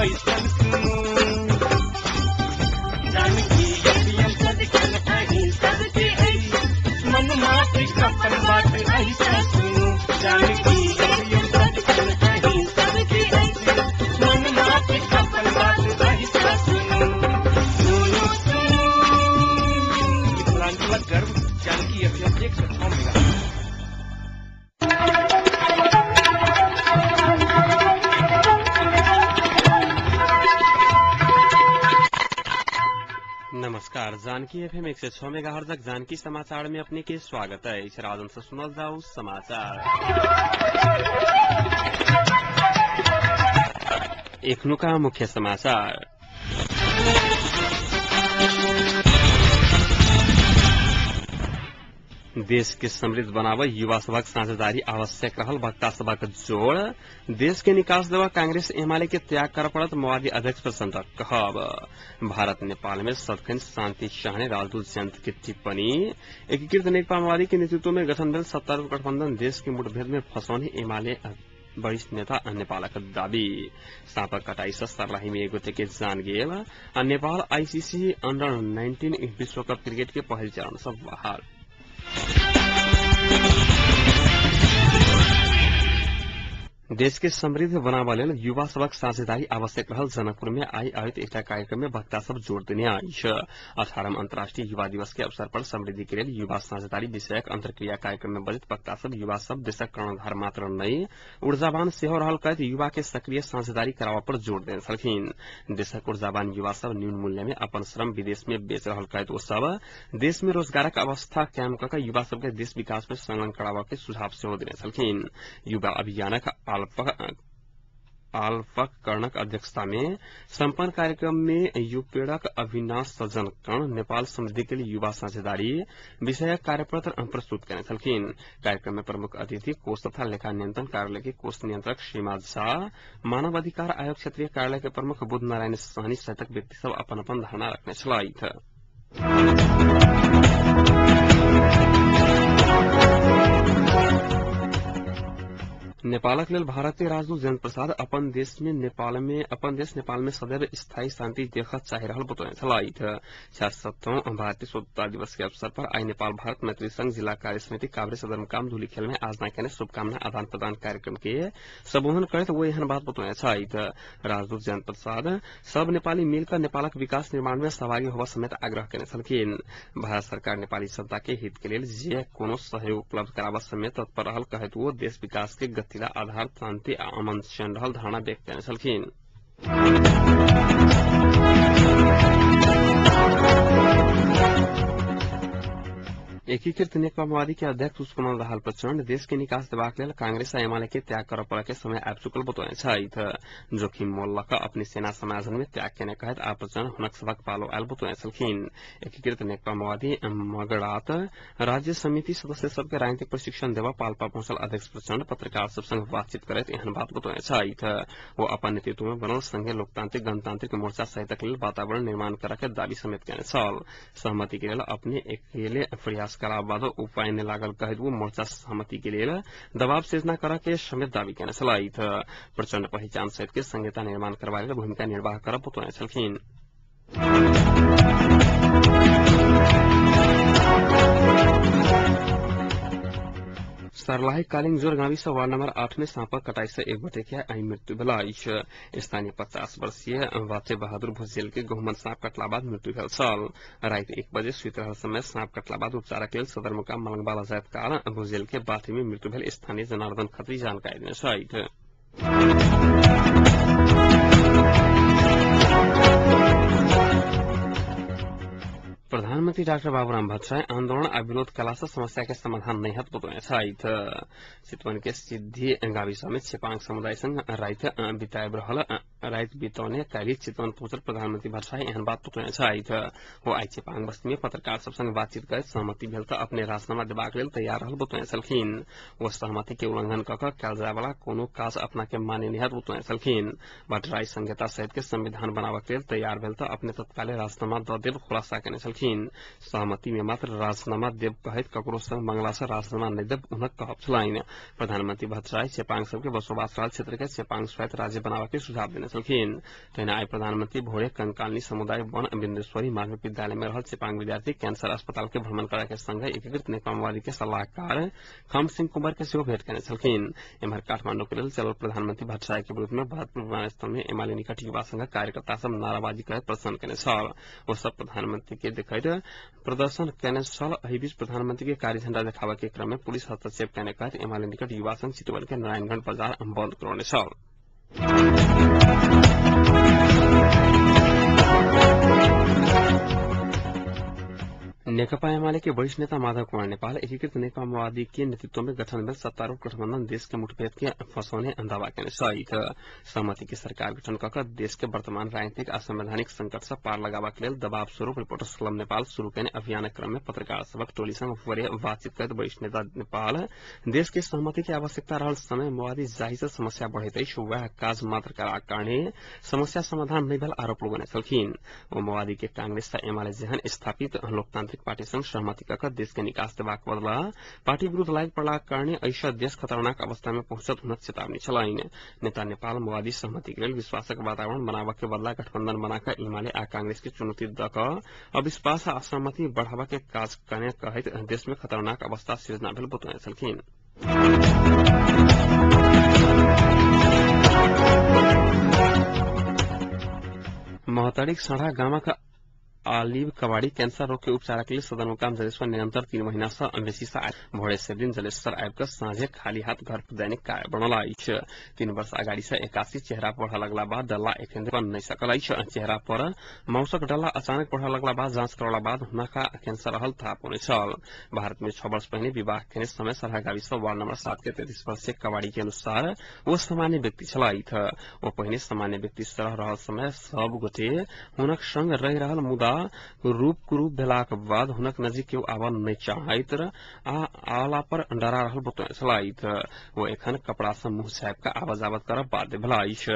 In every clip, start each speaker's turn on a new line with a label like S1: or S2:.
S1: फैसल सुनू जानकी अभियम सदकन अही सबके आई मन मात्र कपन बात ऐसा सुनू जानकी अभियम सदकन अही सबके आई मन मात्र कपन बात ऐसा सुनू सुनू सुनू मिथिलांचल गर्व जानकी अभियम 106 मेगा।
S2: नमस्कार, जानकी एफएम 106 मेगाहर्ट्ज तक जानकी समाचार में अपने के स्वागत है। इस राजन से सुनल जाऊ समाचार। एखनु का मुख्य समाचार। देश के समृद्ध बनावे युवा सभक साझेदारी आवश्यक रहल वक्ता सभक जोड़। देश के निकास देवा कांग्रेस एमाले के त्याग कर पड़त माओवादी अध्यक्ष प्रचंड कहब। भारत नेपाल में सदखंड शांति चाहने राजदूत जयंत की टिप्पणी। एकीकृत नेकपा माओवादी के नेतृत्व में गठन भेल सत्तारूढ़ गठबंधन देश के मुठभेड़ में फंसौने एमाले वरिष्ठ नेता नेपालक दावी। सांपक कटाई से सर्लाही में एगो के जान गेल। नेपाल आईसीसी अंडर 19 विश्व कप क्रिकेट के पहल चरण से बाहर। देश के समृद्ध बनावा लेल युवा सबक साझेदारी आवश्यक रहल जनकपुर में आई आयोजित एक कार्यक्रम में वक्ता सब जोड़ देने आई। 18 अंतर्राष्ट्रीय युवा दिवस के अवसर पर समृद्धि के लिए युवा साझेदारी विषयक अंतरक्रिया कार्यक्रम में बजित वक्ता सब युवा सब देशक कर्णधार मात्र नहीं ऊर्जावान सेहो रहल कहत युवा के सक्रिय साझेदारी करावा पर जोड़ देने छलखिन। देशक ऊर्जावान युवा सब न्यून मूल्य में अपन श्रम विदेश में बेच रहल कहत ओ सब देश में रोजगारक अवस्था कायम कऽ युवा सबके देश विकास में संलग्न करावा के सुझाव सेहो देने छलखिन। युवा अभियानक आल्पक कर्णक अध्यक्षता में संपन्न कार्यक्रम में युपेड़क अविनाश सज्जन कर्ण नेपाल समृद्धि के लिए युवा साझेदारी विषयक कार्यपत्र प्रस्तुत करने छलखिन। कार्यक्रम में प्रमुख अतिथि कोष तथा लेखा नियंत्रण कार्यालय के कोष नियंत्रक श्रीमा झा, मानव अधिकार आयोग क्षेत्रीय कार्यालय के प्रमुख बुद्ध नारायण सहनी सहितक व्यक्ति सब अपन अपन धारणा रखने छलैथ। नेपालक लेल भारतीय राजदूत जयंत प्रसाद अपन देश नेपाल में सदैव स्थायी शांति देखत चाहि रहल बतौने छलैथ। 66वां भारतीय स्वतंत्रता दिवस के अवसर पर आई नेपाल भारत मैत्री संघ जिला कार्य समिति काभ्रे सदरमुकाम धुलीखेल में आज नाकेने शुभकामना आदान प्रदान कार्यक्रम के संबोधन करत वो एहन बात बतौने छथि। राजदूत जयंत प्रसाद सब नेपाली मिलकर नेपालक विकास निर्माण में सहभागी होबा समेत आग्रह केने छलखिन। भारत सरकार नेपाली जनता के हित के लेल जे कोनो सहयोग उपलब्ध कराबा समेत तत्पर रहल कहत वो देश विकास के गतिला आधार शांति आ अमन चैन रहल धारणा व्यक्त केने छलखिन। एकीकृत नेकपा माओवादी के अध्यक्ष पुष्पकमल दाहाल प्रचंड देश के निकास देबाक लेल कांग्रेस आ एमाले के त्याग कर पड़े के समय आबि चुकल बतौने छथि। जोखिम मोल लऽ अपनी सेना समाजन में त्याग केने कहत आ प्रचंड हुनक सभक पालो आयल बतौने छलखिन। एकीकृत नेकपा माओवादी मगरात राज्य समिति सदस्य सबके राजनीतिक प्रशिक्षण देवा पाल्पा पहुंचल अध्यक्ष प्रचंड पत्रकार सब संग बातचीत करैत एहन बात बतौने छथि। वो अपन नेतृत्व में बनल संघीय लोकतांत्रिक गणतांत्रिक मोर्चा सहितक लेल वातावरण निर्माण करय के दावी समेत केने छल। सहमति के लेल अपने अकेले प्रयास करा बाद उपाय ने लागल कहत वो मोर्चा सहमति के लिए दबाव सृजना कर के समेत दावी केने छलैथ। प्रचंड पहचान सहित के संहिता निर्माण करबा लेल भूमिका निर्वाह करब बतौने छलखिन। सर्लाही कालिंगजोर गाविस वार्ड नंबर 8 में सांपक कटाई से एक बटे के आई मृत्यु भेल अछि। स्थानीय 50 वर्षीय वाचे बहादुर भुजेल के गहुमन सांप कटला बाद मृत्यु भेल छल। राति 1 बजे सुति रहल समय सांप कटला बाद उपचारक लेल सदरमुकाम मलंगवा ल जायत काल भुजेल के बाथी में मृत्यु भेल स्थानीय जनार्दन खत्री जानकारी देने छथि। प्रधानमंत्री डॉक्टर बाबूराम भट्टराय आंदोलन आ विरोध कला से समस्या के समाधान नहीं हत बतौने छथि। चितवन के सिद्धि गाविस में चेपांग समुदाय संग राति बिताएब रहल राति बितौने काल्हि चितवन पहुंचल प्रधानमंत्री भट्टराय एहन बात बतौने छथि। वो आई चेपांग बस्ती में पत्रकार सब संग बातचीत करैत सहमति भेल तऽ अपने राजीनामा देबाक लेल तैयार रहल बतौने छलखिन। वो सहमति के उल्लंघन कऽ कयल जाय वाला कोनो काज अपना के माने नहीं हत बतौने छलखिन। भट्टराय संहिता सहित के संविधान बनाबक लेल तैयार भेल तऽ अपने तत्काले राजीनामा दऽ देब खुलासा केने छलखिन। सहमति में मात्र राजीनामा देव कहित ककरो संग मंगला से राजीनामा नहीं देव उनक कहब छलाइन। प्रधानमंत्री भट्टराई चेपांग सबके बसोबास रहल क्षेत्र के चेपांग स्वायत्त राज्य बनावे के सुझाव देने छलखिन। तहिना आई प्रधानमंत्री भोरे कंकालनी समुदाय वन बिंदेश्वरी माध्यमिक विद्यालय में रहल चेपांग विद्यार्थी कैंसर अस्पताल के भ्रमण करे के संग एकीकृत नेकपा माओवादी के सलाहकार खम सिंह कुंवर के सेहो भेंट केने छलखिन। एम्हर काठमांडू के लेल चलल प्रधानमंत्री भट्टराई के विरोध में भरतपुर विमानस्थल में एमाले निकट युवा संघ कार्यकर्ता सब नाराबाजी करैत प्रदर्शन केने छल। ओ सब प्रधानमंत्री के देखैत प्रदर्शन केने छल। एहि बीच प्रधानमंत्री के कार्य झंडा देखाबे के क्रम में पुलिस हस्तक्षेप केने कहत एमाले निकट युवा संघ चितवन के नारायणगढ़ बाजार बंद करौने छल। नेकपा एमाले के वरिष्ठ नेता माधव कुमार नेपाल एकीकृत नेकपा माओवादी के नेतृत्व में गठन भेल सत्तारूढ़ गठबंधन देश के मुठभेड़ के फंसौने दावा केने सहित सहमति की सरकार गठन कऽ देश के वर्तमान राजनीतिक आ संवैधानिक संकट से पार लगाबा लेल दबाव स्वरूप रिपोर्टर सलम नेपाल शुरू केने अभियान क्रम में पत्रकार सबक टोली संग भोरे बातचीत करैत वरिष्ठ नेता नेपाल देश के सहमति की आवश्यकता रहल समय माओवादी जाहि से समस्या बढ़ैत अछि वएह काज मात्र कराक कारणे समस्या समाधान नहीं भेल आरोप लगौने छलखिन। ओ माओवादी के कांग्रेस आ एमाले जेहन स्थापित लोकतांत्रिक पार्टी संग सहमति कऽ देश के निकास देबाक बदला पार्टी विरुद्ध लागि पड़लाक कारणे ऐसा देश खतरनाक अवस्था में पहुंचत हुनक चेतावनी छलाइन। नेता नेपाल माओवादी सहमति के लेल विश्वासक वातावरण बनाबा के बदला गठबंधन बनाकर एमाले आ कांग्रेस के चुनौती दऽ कऽ अविश्वास आ असहमति बढ़ावा के काज करने कहैत देश में खतरनाक अवस्था सृजना भेल बतौने छलखिन। महतड़ीक सड़ा गामक आलिव कबाड़ी कैंसर रोग के उपचार के लिए सदर मुकाम जलेश्वर निरंतर 3 महीना से बेसी से भोरे से दिन जलेश्वर आबि साँझे खाली हाथ घर पर दैनिक कार्य बनल अछि। 3 वर्ष अगाड़ी से 81 चेहरा बढ़ लगला बाद डल्ला एखन बन नहीं सकल अछि। चेहरा पर माउसक डल्ला अचानक बढ़ लगला बाद जांच करला बाद हुनका कैंसर रहल था पौने छल। भारत में 6 वर्ष पहले विवाह केने समय सरहा गाविस वार्ड नंबर 7 के 33 वर्षीय कबाड़ी के अनुसार वो सामान्य व्यक्ति छलाइत। वो पहिने सामान्य व्यक्ति रह रहल समय सब गोटे हुनक संग रहि रहल मुदा रूप कुरूप भेलाक बाद हुनक नजीक केओ आबऽ नहीं चाहैत आला पर डरा रहल बतौने छलाइत। वो एखन कपड़ा से मुंह झाँपि कऽ आवाज आवत करब बाध्य भेला अछि।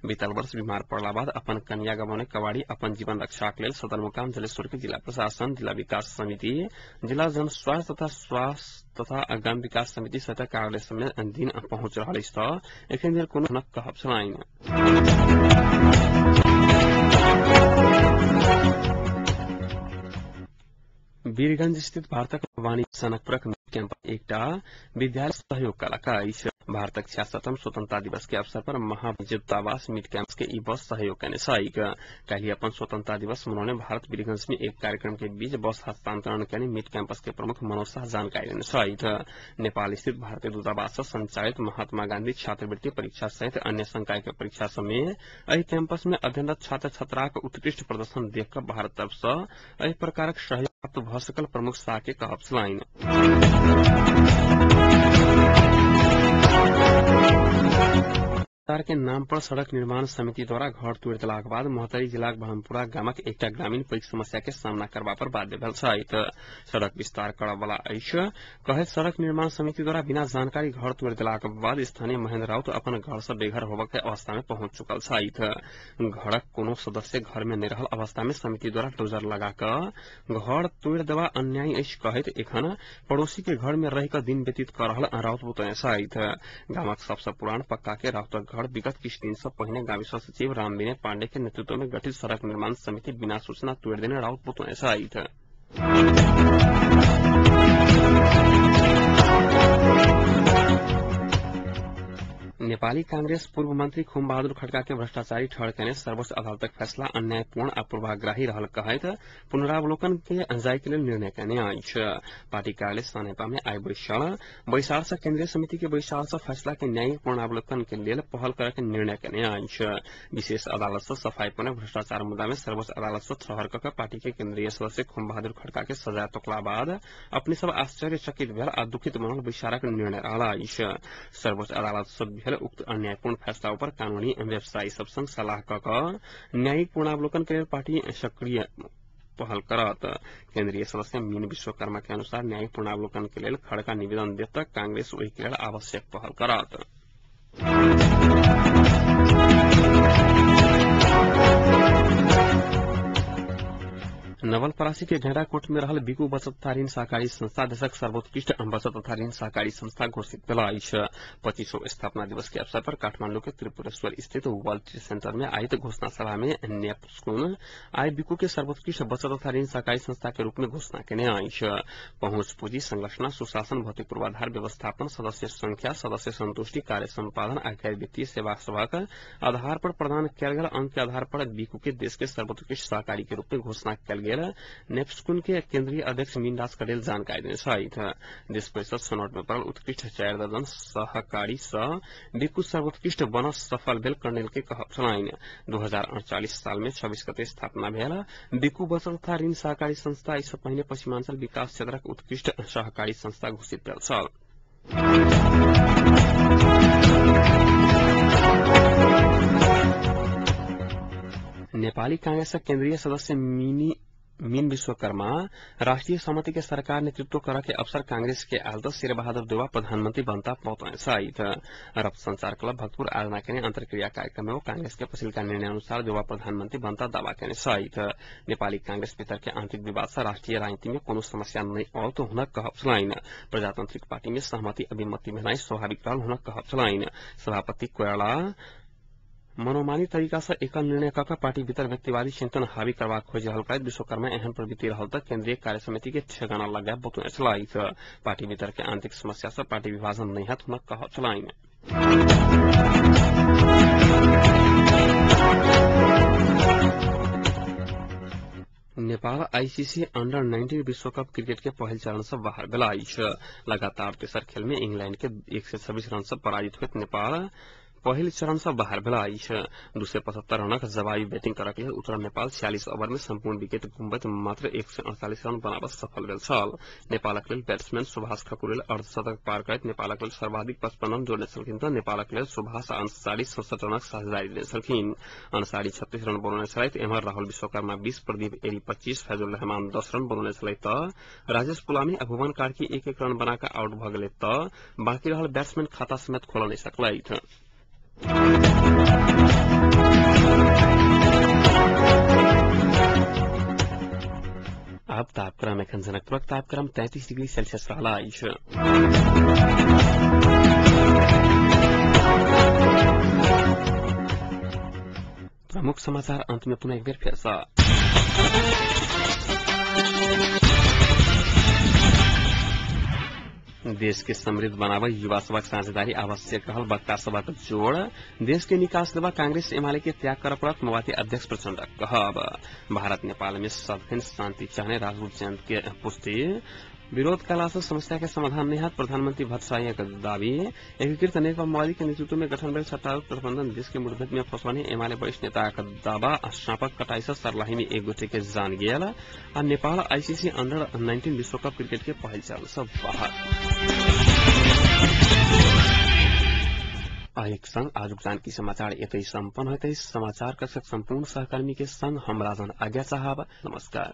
S2: बीतल वर्ष बीमार पड़ला बाद अपन कन्या गमौने कबाड़ी अपन जीवन रक्षाक लेल सदर मुकाम जलेश्वर के जिला प्रशासन, जिला विकास समिति, जिला जन स्वास्थ्य तथा ग्राम विकास समिति सहित कार्यालय समेत दिन पहुंच रहल अछि तऽ एखन धरि कोनो हुनक कहब छलनि। वीरगंज स्थित भारतक वाणिज्य सनकपुरक कैंप एकटा विद्यालय सहयोग कयलक अछि। भारतक 66म स्वतंत्रता दिवस के अवसर पर महाविद्यावास मिड कैंपस के ई बस सहयोग केने छैक। काल्हि अपन स्वतंत्रता दिवस मनाउने भारत वीरगंज में एक कार्यक्रम के बीच बस हस्तांतरण केने मिड कैंपस के प्रमुख मनोज शाह जानकारी देने छथि। नेपाल स्थित भारतीय दूतावास से संचालित महात्मा गांधी छात्रवृत्ति परीक्षा सहित अन्य संकाय के परीक्षा सब में एहि कैंपस में अध्ययनरत छात्र छात्राक उत्कृष्ट प्रदर्शन देख कऽ भारत तरफ से एहि प्रकारक सहयोग प्राप्त भऽ सकल प्रमुख शाह के कहब छलनि। सरकार के नाम पर सड़क निर्माण समिति द्वारा घर तोड़ देलाक बाद मोहतरी जिलाक ब्रह्मपुरा गामक एकटा ग्रामीण पैघ समस्या के सामना करबा पर बाध्य भेल छथि। सड़क विस्तार करब वाला अछि कहैत सड़क निर्माण समिति द्वारा बिना जानकारी घर तोड़ देलाक बाद स्थानीय महेंद्र राउत अपन घर से बेघर होबय के अवस्था में पहुंच चुकल छथि। घरक कोनो सदस्य घर में नहीं रहल अवस्था में समिति द्वारा डोजर लगा कऽ घर तोड़ देवा अन्याय अछि कहैत एखन पड़ोसी के घर में रहि कऽ दिन व्यतीत कर रहल राउत बतौने छथि। गामक सबसे पुरान पक्का के राउतक घर विगत किछु दिन से पहिने गाविस सचिव राम विनय पांडे के नेतृत्व में गठित सड़क निर्माण समिति बिना सूचना तोड़ देने राउत बतौने छथि। नेपाली कांग्रेस पूर्व मंत्री खुम बहादुर खड्का के भ्रष्टाचारी ठहर केने सर्वोच्च अदालतक फैसला अन्यायपूर्ण आ पूर्वाग्राही रहल कहैत पुनरावलोकन के जाय के लेल निर्णय केने अछि। पार्टी कार्यालय सानेपा में आइ बैसार से केंद्रीय समिति के बैसार से फैसला के न्यायिक पुनरावलोकन के लेल पहल करे के निर्णय केने अछि। विशेष अदालत से सफाई पने भ्रष्टाचार मुद्दा में सर्वोच्च अदालत से ठहर कऽ पार्टी के केंद्रीय सदस्य खुम बहादुर खड्का के सजा तोकला बाद अपने सब आश्चर्यचकित भेल आ दुखित बनल बैसारक निर्णय रहल अछि। सर्वोच्च अदालत से भेल उक्त अन्यायपूर्ण फैसला पर कानूनी व्यवसायी सब संग सलाह कऽ न्यायिक पुनरावलोकन के लेल पार्टी सक्रिय पहल करत। केंद्रीय सदस्य मीन विश्वकर्मा के अनुसार न्यायिक पुनरावलोकन के लेल खड्का निवेदन देत तक कांग्रेस ओहि के लेल आवश्यक पहल करत। नवलपरासी के घेराकोट में रहल बिकु बचत तथा ऋण सहकारी संस्था देशक सर्वोत्कृष्ट बचत तथा ऋण सहकारी संस्था घोषित भेल। 25वां स्थापना दिवस के अवसर पर काठमांडू के त्रिपुरेश्वर स्थित वर्ल्ड ट्रेड सेंटर में आयोजित घोषणा सभा में नेप्स्कुन आय बिकु के सर्वोत्कृष्ट बचत तथा ऋण सहकारी संस्था के रूप में घोषणा केने आइछ। पहुंच पूंजी संरचना सुशासन भौतिक पूर्वाधार व्यवस्थापन सदस्य संख्या सदस्य संतुष्टि कार्य संपादन आ गैर वित्तीय सेवा सभक आधार पर प्रदान कयल गेल अंक के आधार पर बिकु के देश के सर्वोत्कृष्ट सहकारी के रूप में घोषणा कयल गेल नेप्स्कुन के केंद्रीय अध्यक्ष मीनराज कटेल जानकारी देने छथि। देश परिषद छनौट में पड़ल उत्कृष्ट 4 दर्जन सहकारी सह बिकु सर्वोत्कृष्ट बन सफल भेल कर्नेल के कहब छलनि। 2048 साल में 26 गते स्थापना भेल बिकु बचत तथा ऋण सहकारी संस्था इससे पहिने पश्चिमांचल विकास क्षेत्रक उत्कृष्ट सहकारी संस्था घोषित भेल छल। नेपाली कांग्रेसका केन्द्रीय सदस्य मीन विश्वकर्मा राष्ट्रिय समिति के सरकार नेतृत्व कर के अवसर कांग्रेस के आलत शेरबहादुर देउवा प्रधानमंत्री बनता पहुंचे सहित रक्त संचार क्लब भक्तपुर आयोजना के अंतर्क्रिया कार्यक्रम में कांग्रेस के पछिल्का निर्णय अनुसार देउवा प्रधानमंत्री बनता दावा करने सहित नेपाली कांग्रेस भीतर के आंतरिक विवाद से राष्ट्रीय राजनीति में कोनो समस्या नहीं आउ तो हुनक कहब छलनि। प्रजातांत्रिक पार्टी में सहमति अभिमति भेनाई स्वाभाविक रहल हुनक कहब छलनि। सभापति कोइराला मनोमानी तरीका से एकल निर्णय कऽ पार्टी भीतर व्यक्तिवादी चिंतन हावी करबाक खोज रहल कहैत विश्वकर्मा एहन प्रवृत्ति रहल तऽ केंद्रीय कार्य समिति के ठेकाना लगाए बतौने छलथि। पार्टी भीतर के आंतरिक समस्या से पार्टी विभाजन नहीं हैत हुनक कहब छलनि। नेपाल आईसीसी अंडर 19 विश्वकप क्रिकेट के पहल चरण से बाहर भेल अछि। लगातार तेसर खेल में इंग्लैंड के 126 रन से पराजित होइत नेपाल पहिल चरण से बाहर भेल अछि। 275 रनक जवाबी बैटिंग करक लेल उतरल नेपाल 46 ओवर में संपूर्ण विकेट गुमबैत मात्र 148 रन बनाबऽ सफल भेल छल। नेपालक लेल बैट्समैन सुभाष खकुरेल अर्धशतक पार करैत नेपालक लेल सर्वाधिक 55 रन जोड़ने छलखिन तऽ नेपालक लेल सुभाष आ अंसारी 67 रनक साझेदारी देने छलखिन। अंसारी 36 रन बनौने छलथि। एम्हर राहुल विश्वकर्मा 20, प्रदीप एरी 25, फैजुल रहमान 10 रन बनौने छलथि तऽ राजेश पुलामी आ भुवन कार्की 1-1 रन बनाकऽ आउट भऽ गेलै तऽ बाकी रहल बैट्समैन खाता समेत खोलऽ नहि सकलथि। अब तापक्रम एखन जनकपुरक तापक्रम 33 डिग्री सेल्सियस रहल अछि। प्रमुख समाचार अंत में पुनः एक बेर फिर से। देश के समृद्ध बनावे युवा सबक साझेदारी आवश्यक रहल वक्ता सबक जोड़। देश के निकास लेवा कांग्रेस एमाले के त्याग कर पड़त माओवादी अध्यक्ष प्रचंड कहब। भारत नेपाल में सदखिन शांति चाहने राजदूत जयंत के पुष्टि। विरोध कला से समस्या के समाधान नहीं है प्रधानमंत्री भट्टराई का दावी। एकीकृत नेकपा माओवादी के नेतृत्व में गठन भेल सत्तारूढ़ गठबंधन देश के मुठभेड़ में फंसवाने एमाले वरिष्ठ नेता का दावा। सांपक कटाई से सरलाही में एक गोटे के जान गेल आ नेपाल आईसीसी अंडर 19 विश्वकप क्रिकेट के पहल चरण से बाहर। एक संग आजुक जानकी समाचार एतै संपन्न होते। समाचार कक्षक संपूर्ण सहकर्मी के संग हम राजन आज्ञा साहब नमस्कार।